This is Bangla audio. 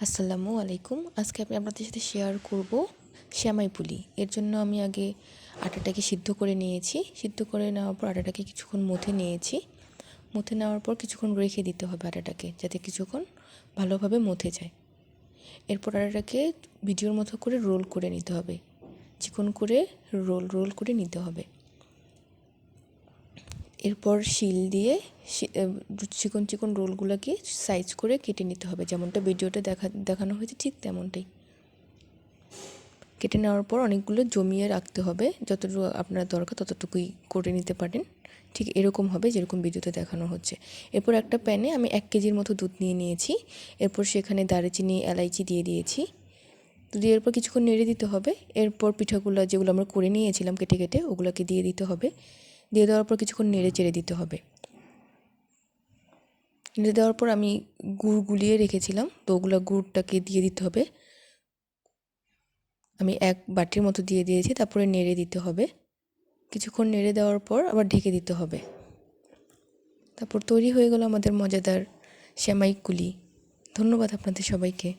আসসালামু আলাইকুম। আজকে আমি আপনাদের সাথে শেয়ার করব সেমাই পুলি। এর জন্য আমি আগে আটাটাকে সিদ্ধ করে নিয়েছি। সিদ্ধ করে নেওয়ার পর আটাটাকে কিছুক্ষণ মথে নিয়েছি। মথে নেওয়ার পর কিছুক্ষণ রেখে দিতে হবে আটাটাকে, যাতে কিছুক্ষণ ভালোভাবে মথে যায়। এরপর আটাটাকে ভিডিওর মতো করে রোল করে নিতে হবে। চিকন করে রোল করে নিতে হবে। এরপর শিল দিয়ে চিকন চিকন রোলগুলোকে সাইজ করে কেটে নিতে হবে, যেমনটা ভিডিওতে দেখানো হয়েছে ঠিক তেমনটাই। কেটে নেওয়ার পর অনেকগুলো জমিয়ে রাখতে হবে, যতটুকু আপনার দরকার ততটুকুই করে নিতে পারেন। ঠিক এরকম হবে যেরকম ভিডিওতে দেখানো হচ্ছে। এরপর একটা প্যানে আমি 1 কেজির মতো দুধ নিয়ে নিয়েছি। এরপর সেখানে দারুচিনি এলাইচি দিয়ে দিয়েছি। দিয়ে এরপর কিছুক্ষণ নেড়ে দিতে হবে। এরপর পিঠাগুলো যেগুলো আমরা করে নিয়েছিলাম কেটে কেটে ওগুলোকে দিয়ে দিতে হবে। দিয়ে দেওয়ার পর কিছুক্ষণ নেড়ে চেড়ে দিতে হবে। নেড়ে দেওয়ার পর আমি গুড় গুলিয়ে রেখেছিলাম, তো ওগুলো গুড়টাকে দিয়ে দিতে হবে। আমি 1 বাটির মতো দিয়ে দিয়েছি। তারপরে নেড়ে দিতে হবে। কিছুক্ষণ নেড়ে দেওয়ার পর আবার ঢেকে দিতে হবে। তারপর তৈরি হয়ে গেল আমাদের মজাদার সেমাই কুলি। ধন্যবাদ আপনাদের সবাইকে।